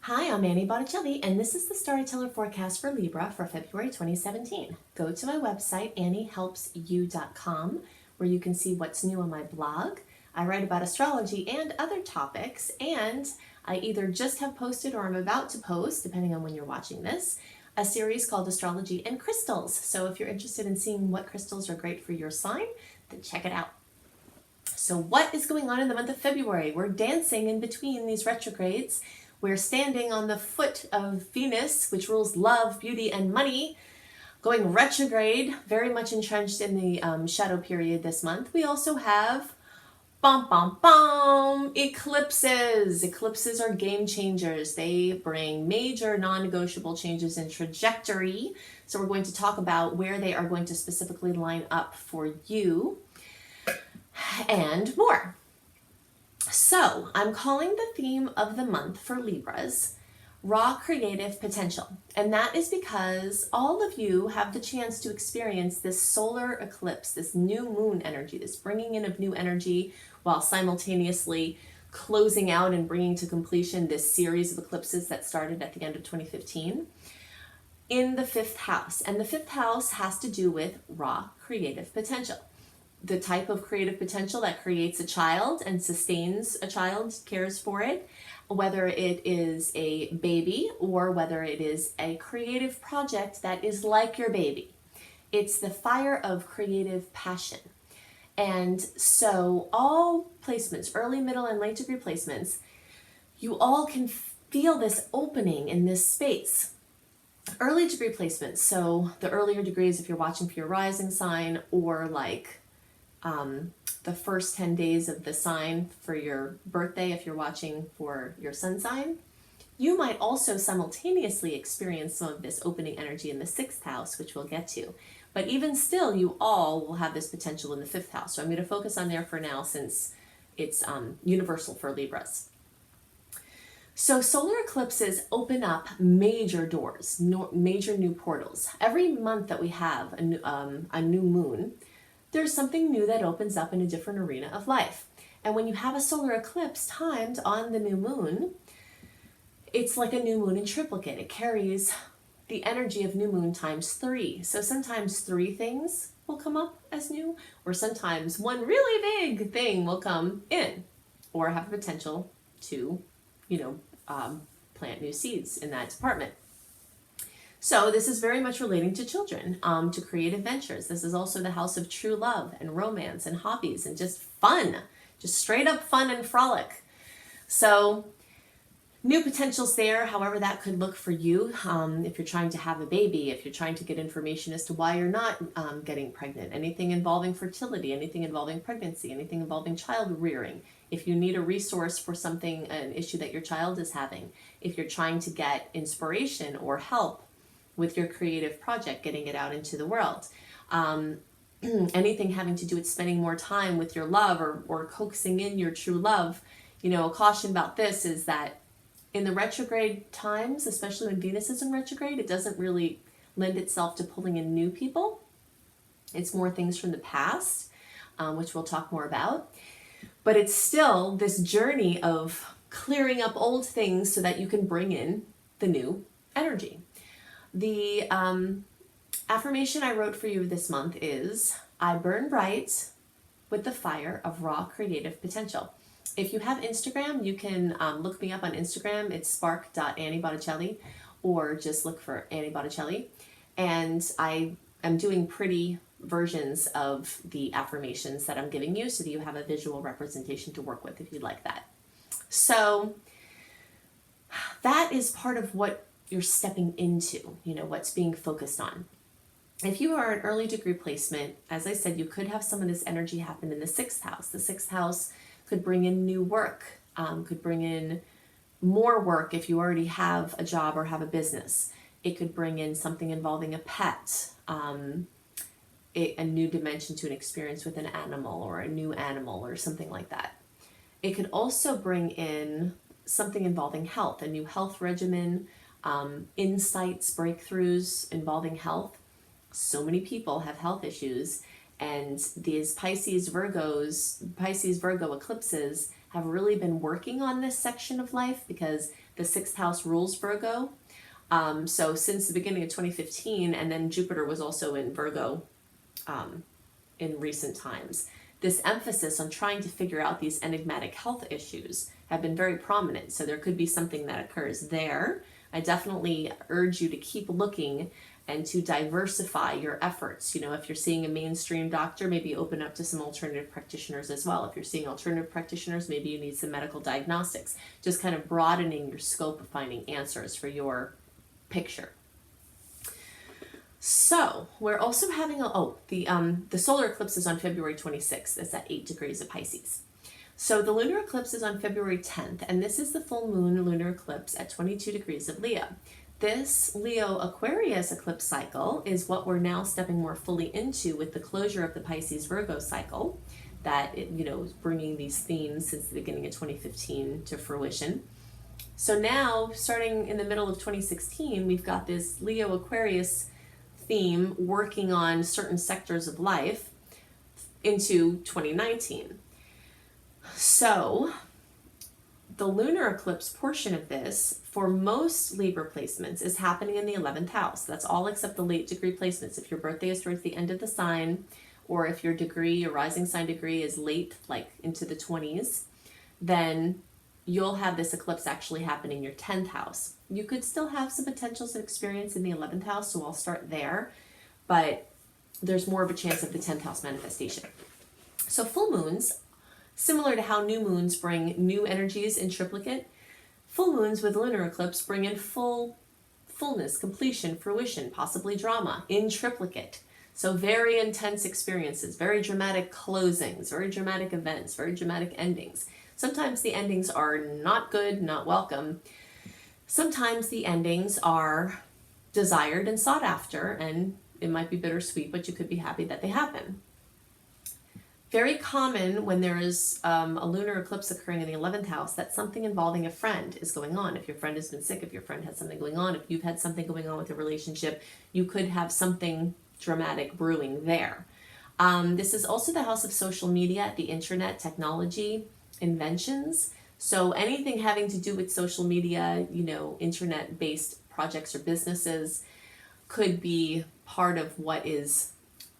Hi, I'm Annie Botticelli, and this is the Storyteller Forecast for Libra for February 2017. Go to my website, anniehelpsyou.com, where you can see what's new on my blog. I write about astrology and other topics, and I either just have posted or I'm about to post, depending on when you're watching this, a series called Astrology and Crystals. So if you're interested in seeing what crystals are great for your sign, then check it out. So what is going on in the month of February? We're dancing in between these retrogrades. We're standing on the foot of Venus, which rules love, beauty, and money, going retrograde, very much entrenched in the shadow period this month. We also have eclipses. Eclipses are game changers. They bring major non-negotiable changes in trajectory. So we're going to talk about where they are going to specifically line up for you and more. So I'm calling the theme of the month for Libras raw creative potential. And that is because all of you have the chance to experience this solar eclipse, this new moon energy, this bringing in of new energy while simultaneously closing out and bringing to completion this series of eclipses that started at the end of 2015 in the fifth house. And the fifth house has to do with raw creative potential. The type of creative potential that creates a child and sustains a child, cares for it, whether it is a baby or whether it is a creative project that is like your baby. It's the fire of creative passion. And so all placements, early, middle, and late degree placements, you all can feel this opening in this space. Early degree placements, so the earlier degrees if you're watching for your rising sign, or like the first 10 days of the sign for your birthday if you're watching for your sun sign, you might also simultaneously experience some of this opening energy in the sixth house, which we'll get to. But even still, you all will have this potential in the fifth house. So I'm going to focus on there for now since it's universal for Libras. So solar eclipses open up major doors, major new portals. Every month that we have a new moon, there's something new that opens up in a different arena of life. And when you have a solar eclipse timed on the new moon, it's like a new moon in triplicate. It carries the energy of new moon times 3. So sometimes 3 things will come up as new, or sometimes one really big thing will come in or have the potential to, plant new seeds in that department. So this is very much relating to children, to creative ventures. This is also the house of true love and romance and hobbies and just fun, just straight up fun and frolic. So new potentials there, however that could look for you. If you're trying to have a baby, if you're trying to get information as to why you're not getting pregnant, anything involving fertility, anything involving pregnancy, anything involving child rearing. If you need a resource for something, an issue that your child is having, if you're trying to get inspiration or help with your creative project, getting it out into the world. Anything having to do with spending more time with your love or coaxing in your true love. A caution about this is that in the retrograde times, especially when Venus is in retrograde, it doesn't really lend itself to pulling in new people. It's more things from the past, which we'll talk more about. But it's still this journey of clearing up old things so that you can bring in the new energy. The affirmation I wrote for you this month is, I burn bright with the fire of raw creative potential. If you have Instagram, you can look me up on Instagram. It's spark.anniebotticelli, or just look for Annie Botticelli. And I am doing pretty versions of the affirmations that I'm giving you so that you have a visual representation to work with if you'd like that. So that is part of what you're stepping into, what's being focused on. If you are an early degree placement, as I said, you could have some of this energy happen in the sixth house. The sixth house could bring in new work, could bring in more work if you already have a job or have a business. It could bring in something involving a pet, a new dimension to an experience with an animal or a new animal or something like that. It could also bring in something involving health, a new health regimen, insights, breakthroughs involving health. So many people have health issues, and these Pisces Virgo eclipses have really been working on this section of life because The 6th house rules Virgo. So since the beginning of 2015, and then Jupiter was also in Virgo in recent times, this emphasis on trying to figure out these enigmatic health issues have been very prominent. So there could be something that occurs there. I definitely urge you to keep looking and to diversify your efforts. You know, if you're seeing a mainstream doctor, maybe open up to some alternative practitioners as well. If you're seeing alternative practitioners, maybe you need some medical diagnostics. Just kind of broadening your scope of finding answers for your picture. So we're also having the solar eclipse is on February 26th. It's at 8 degrees of Pisces. So the lunar eclipse is on February 10th, and this is the full moon lunar eclipse at 22 degrees of Leo. This Leo Aquarius eclipse cycle is what we're now stepping more fully into with the closure of the Pisces Virgo cycle that is bringing these themes since the beginning of 2015 to fruition. So now, starting in the middle of 2016, we've got this Leo Aquarius theme working on certain sectors of life into 2019. So the lunar eclipse portion of this, for most Libra placements, is happening in the 11th house. That's all except the late degree placements. If your birthday is towards the end of the sign, or if your rising sign degree is late, like into the 20s, then you'll have this eclipse actually happen in your 10th house. You could still have some potentials of experience in the 11th house, so I'll start there, but there's more of a chance of the 10th house manifestation. So full moons, similar to how new moons bring new energies in triplicate, full moons with lunar eclipse bring in fullness, completion, fruition, possibly drama in triplicate. So very intense experiences, very dramatic closings, very dramatic events, very dramatic endings. Sometimes the endings are not good, not welcome. Sometimes the endings are desired and sought after, and it might be bittersweet, but you could be happy that they happen. Very common when there is a lunar eclipse occurring in the 11th house that something involving a friend is going on. If your friend has been sick, if your friend has something going on, if you've had something going on with a relationship, you could have something dramatic brewing there. This is also the house of social media, the internet, technology, inventions. So anything having to do with social media, internet-based projects or businesses could be part of what is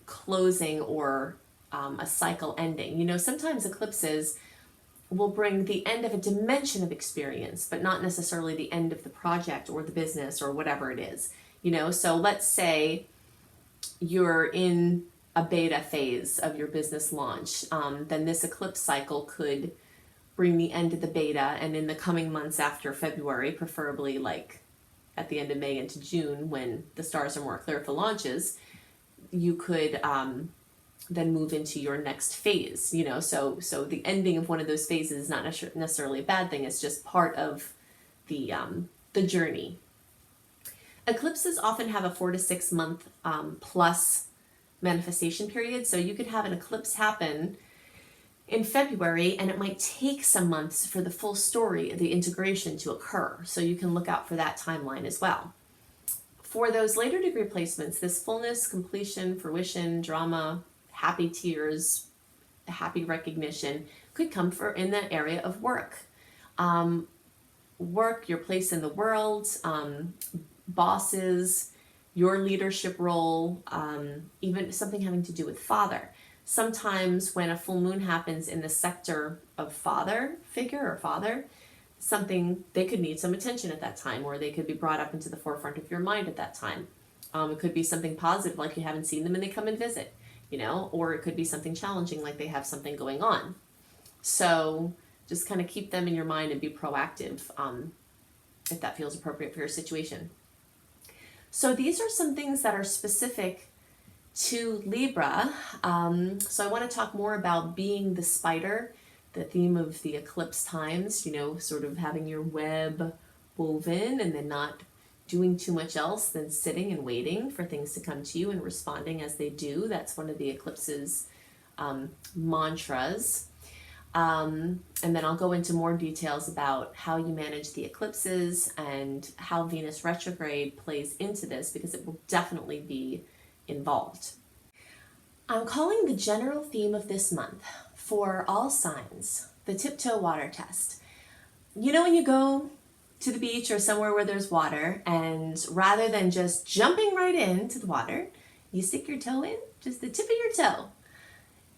closing or a cycle ending. Sometimes eclipses will bring the end of a dimension of experience, but not necessarily the end of the project or the business or whatever it is. So let's say you're in a beta phase of your business launch, then this eclipse cycle could bring the end of the beta, and in the coming months after February, preferably like at the end of May into June when the stars are more clear for launches, you could then move into your next phase. So the ending of one of those phases is not necessarily a bad thing. It's just part of the journey. Eclipses often have a 4 to 6 month plus manifestation period. So you could have an eclipse happen in February, and it might take some months for the full story, the integration to occur. So you can look out for that timeline as well. For those later degree placements, this fullness, completion, fruition, drama, happy tears, happy recognition could come in the area of work. Work, your place in the world, bosses, your leadership role, even something having to do with father. Sometimes when a full moon happens in the sector of father figure or father, they could need some attention at that time, or they could be brought up into the forefront of your mind at that time. It could be something positive, like you haven't seen them and they come and visit, or it could be something challenging, like they have something going on. So just kind of keep them in your mind and be proactive if that feels appropriate for your situation. So these are some things that are specific to Libra. So I want to talk more about being the spider, the theme of the eclipse times, sort of having your web woven and then not doing too much else than sitting and waiting for things to come to you and responding as they do. That's one of the eclipse's mantras. And then I'll go into more details about how you manage the eclipses and how Venus retrograde plays into this, because it will definitely be involved. I'm calling the general theme of this month for all signs the tiptoe water test. When you go to the beach or somewhere where there's water, and rather than just jumping right into the water, you stick your toe in, just the tip of your toe,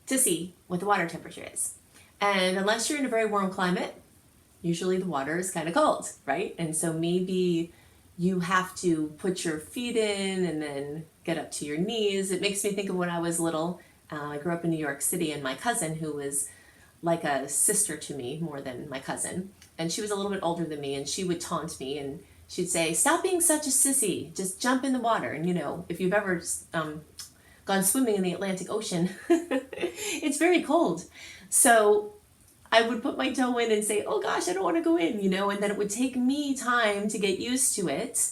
to see what the water temperature is. And unless you're in a very warm climate, usually the water is kind of cold, right? And so maybe you have to put your feet in and then get up to your knees. It makes me think of when I was little. I grew up in New York City, and my cousin, who was like a sister to me more than my cousin, and she was a little bit older than me, and she would taunt me, and she'd say, "Stop being such a sissy, just jump in the water." And you know, if you've ever gone swimming in the Atlantic Ocean, it's very cold. So I would put my toe in and say, "Oh gosh, I don't want to go in," you know, and then it would take me time to get used to it.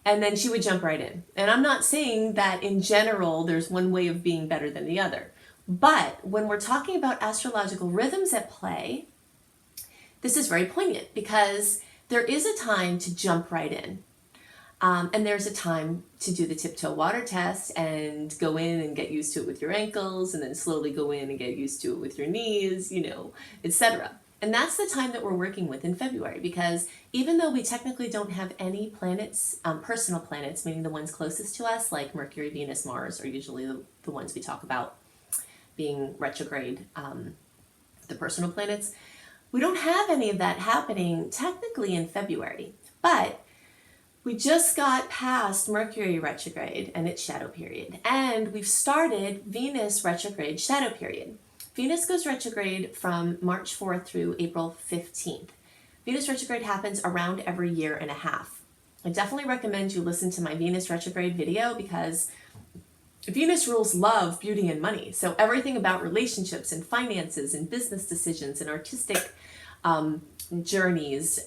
And then she would jump right in. And I'm not saying that in general there's one way of being better than the other. But when we're talking about astrological rhythms at play, this is very poignant because there is a time to jump right in. And there's a time to do the tiptoe water test and go in and get used to it with your ankles, and then slowly go in and get used to it with your knees, you know, etc. And that's the time that we're working with in February, because even though we technically don't have any planets, personal planets, meaning the ones closest to us, like Mercury, Venus, Mars, are usually the ones we talk about being retrograde, the personal planets, we don't have any of that happening technically in February. But we just got past Mercury retrograde and its shadow period, and we've started Venus retrograde shadow period. Venus goes retrograde from March 4th through April 15th. Venus retrograde happens around every year and a half. I definitely recommend you listen to my Venus retrograde video, because Venus rules love, beauty, and money. So everything about relationships and finances and business decisions and artistic journeys,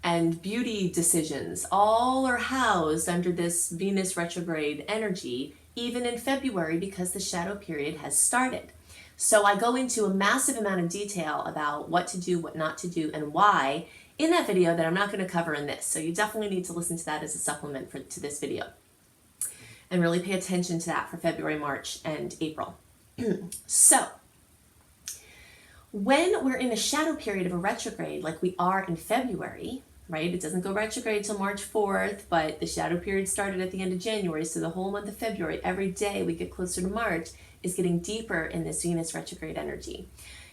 and beauty decisions, all are housed under this Venus retrograde energy, even in February, because the shadow period has started. So I go into a massive amount of detail about what to do, what not to do, and why in that video that I'm not going to cover in this. So you definitely need to listen to that as a supplement to this video, and really pay attention to that for February, March, and April. So when we're in a shadow period of a retrograde like we are in February, right? It doesn't go retrograde till March 4th, but the shadow period started at the end of January. So the whole month of February, every day we get closer to March, is getting deeper in this Venus retrograde energy.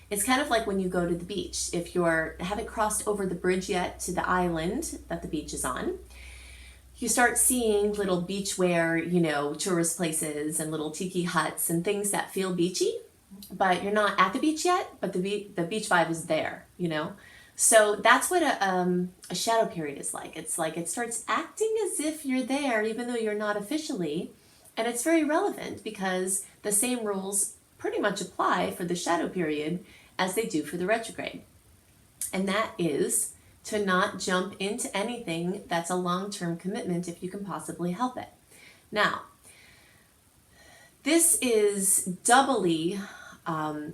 It's kind of like when you go to the beach. If you haven't crossed over the bridge yet to the island that the beach is on, you start seeing little beachwear, you know, tourist places and little tiki huts and things that feel beachy, but you're not at the beach yet, but the beach vibe is there, you know? So that's what a shadow period is like. It's like it starts acting as if you're there, even though you're not officially. And it's very relevant because the same rules pretty much apply for the shadow period as they do for the retrograde. And that is to not jump into anything that's a long-term commitment if you can possibly help it. Now, this is doubly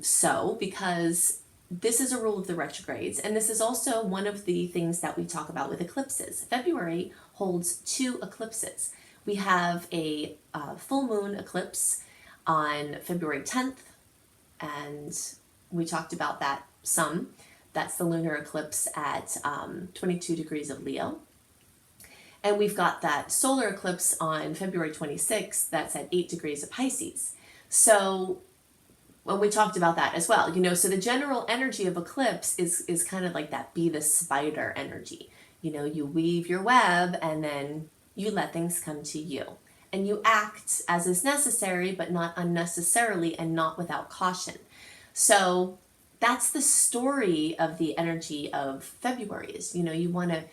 so because this is a rule of the retrogrades, and this is also one of the things that we talk about with eclipses. February holds 2 eclipses. We have a full moon eclipse on February 10th, and we talked about that some. That's the lunar eclipse at 22 degrees of Leo. And we've got that solar eclipse on February 26th, that's at 8 degrees of Pisces. So well, we talked about that as well, you know, so the general energy of eclipse is kind of like that be the spider energy. You know, you weave your web and then you let things come to you. And you act as is necessary, but not unnecessarily and not without caution. So that's the story of the energy of February is, you know, you want to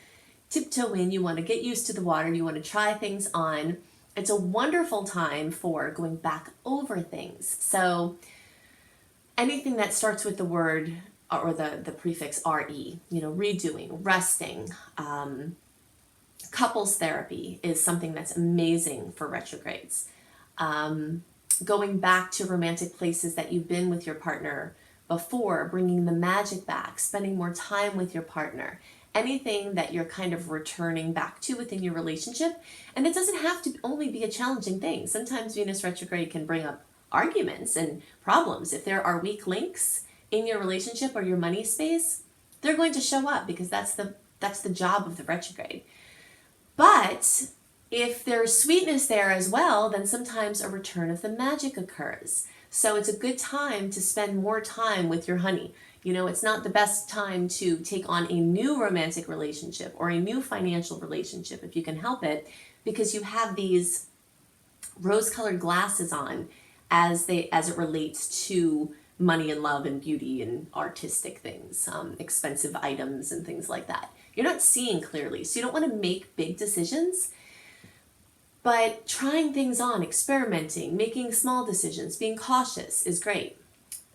tiptoe in, you want to get used to the water, you want to try things on. It's a wonderful time for going back over things. So anything that starts with the word or the prefix RE, you know, redoing, resting, couples therapy is something that's amazing for retrogrades. Going back to romantic places that you've been with your partner before, bringing the magic back, spending more time with your partner, anything that you're kind of returning back to within your relationship. And it doesn't have to only be a challenging thing. Sometimes Venus retrograde can bring up arguments and problems. If there are weak links in your relationship or your money space, they're going to show up because that's the That's the job of the retrograde. But if there's sweetness there as well, then sometimes a return of the magic occurs. So it's a good time to spend more time with your honey. It's not the best time to take on a new romantic relationship or a new financial relationship if you can help it, because you have these rose-colored glasses on as it relates to money and love and beauty and artistic things, expensive items and things like that. You're not seeing clearly, so you don't want to make big decisions. But trying things on, experimenting, making small decisions, being cautious is great.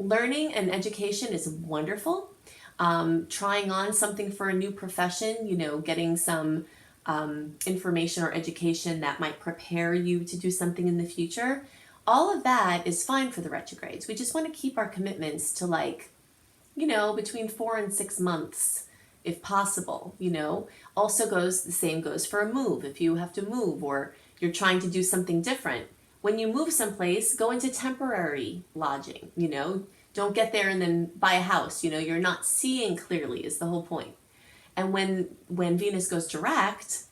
Learning and education is wonderful. Trying on something for a new profession, getting some information or education that might prepare you to do something in the future. All of that is fine for the retrogrades. We just want to keep our commitments to between 4 and 6 months, if possible. Also the same goes for a move. If you have to move or you're trying to do something different, when you move someplace, go into temporary lodging. Don't get there and then buy a house. You're not seeing clearly is the whole point. And when Venus goes direct,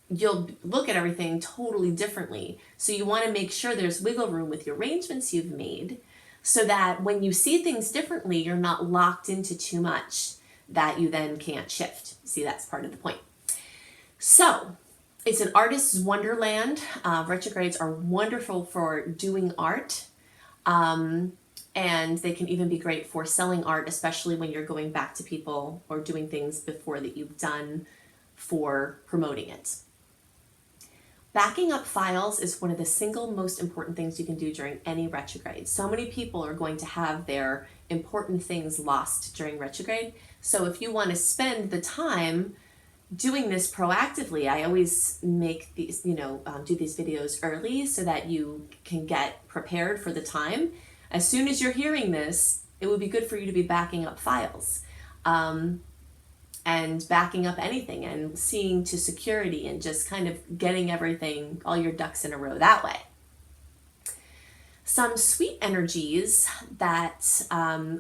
you'll look at everything totally differently. So you want to make sure there's wiggle room with the arrangements you've made, so that when you see things differently, you're not locked into too much that you then can't shift. See, that's part of the point. So it's an artist's wonderland. Retrogrades are wonderful for doing art. And they can even be great for selling art, especially when you're going back to people or doing things before that you've done for promoting it. Backing up files is one of the single most important things you can do during any retrograde. So many people are going to have their important things lost during retrograde. So if you want to spend the time doing this proactively, I always make these, do these videos early so that you can get prepared for the time. As soon as you're hearing this, it would be good for you to be backing up files and backing up anything and seeing to security and just kind of getting everything, all your ducks in a row that way. Some sweet energies that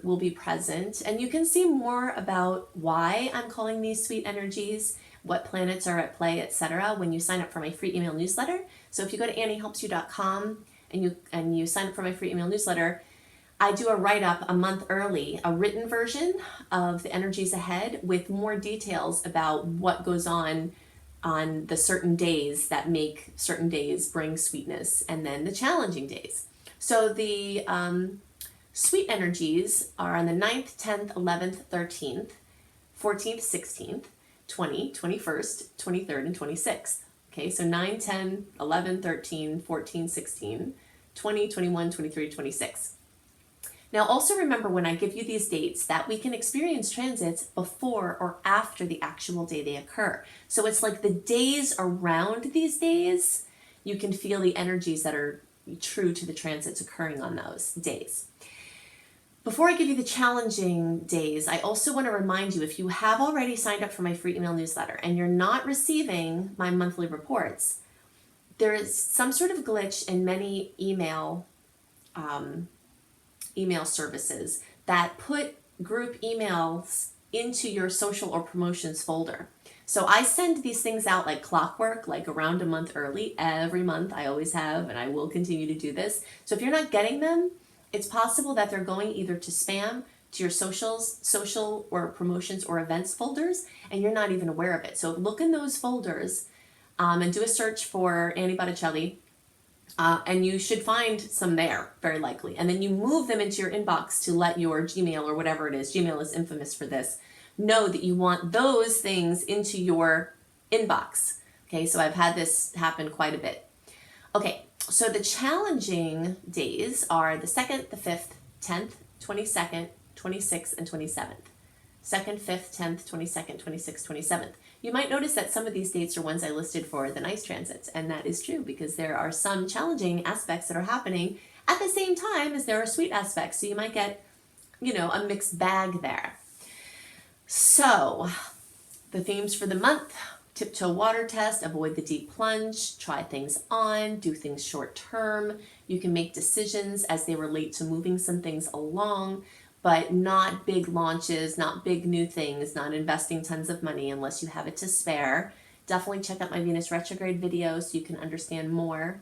will be present, and you can see more about why I'm calling these sweet energies, what planets are at play, etc. when you sign up for my free email newsletter. So if you go to anniehelpsyou.com and you sign up for my free email newsletter, I do a write-up a month early, a written version of the energies ahead with more details about what goes on the certain days that make certain days bring sweetness, and then the challenging days. So the sweet energies are on the 9th, 10th, 11th, 13th, 14th, 16th, 20th, 21st, 23rd, and 26th. Okay, so 9, 10, 11, 13, 14, 16, 20, 21, 23, 26. Now also remember, when I give you these dates, that we can experience transits before or after the actual day they occur. So it's like the days around these days, you can feel the energies that are true to the transits occurring on those days. Before I give you the challenging days, I also want to remind you, if you have already signed up for my free email newsletter and you're not receiving my monthly reports, there is some sort of glitch in many email services that put group emails into your social or promotions folder. So I send these things out like clockwork, like around a month early. Every month I always have, and I will continue to do this. So if you're not getting them, it's possible that they're going either to spam, to your social or promotions or events folders, and you're not even aware of it. So look in those folders and do a search for Annie Botticelli, and you should find some there, very likely. And then you move them into your inbox to let your Gmail or whatever it is, Gmail is infamous for this, know that you want those things into your inbox. Okay, so I've had this happen quite a bit. Okay, so the challenging days are the 2nd, the 5th, 10th, 22nd, 26th, and 27th. 2nd, 5th, 10th, 22nd, 26th, 27th. You might notice that some of these dates are ones I listed for the nice transits, and that is true because there are some challenging aspects that are happening at the same time as there are sweet aspects. So you might get, a mixed bag there. So the themes for the month: tiptoe water test, avoid the deep plunge, try things on, do things short term. You can make decisions as they relate to moving some things along, but not big launches, not big new things, not investing tons of money unless you have it to spare. Definitely check out my Venus retrograde video so you can understand more.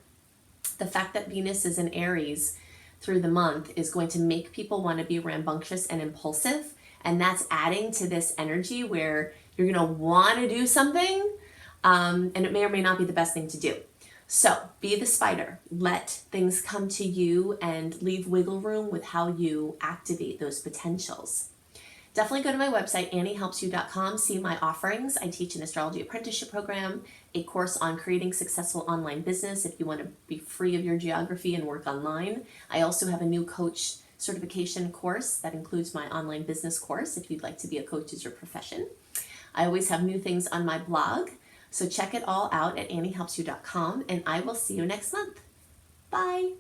The fact that Venus is in Aries through the month is going to make people want to be rambunctious and impulsive, and that's adding to this energy where you're going to want to do something, and it may or may not be the best thing to do. So be the spider. Let things come to you and leave wiggle room with how you activate those potentials. Definitely go to my website, anniehelpsyou.com, see my offerings. I teach an astrology apprenticeship program, a course on creating successful online business if you want to be free of your geography and work online. I also have a new coach certification course that includes my online business course if you'd like to be a coach as your profession. I always have new things on my blog. So check it all out at anniehelpsyou.com, and I will see you next month. Bye.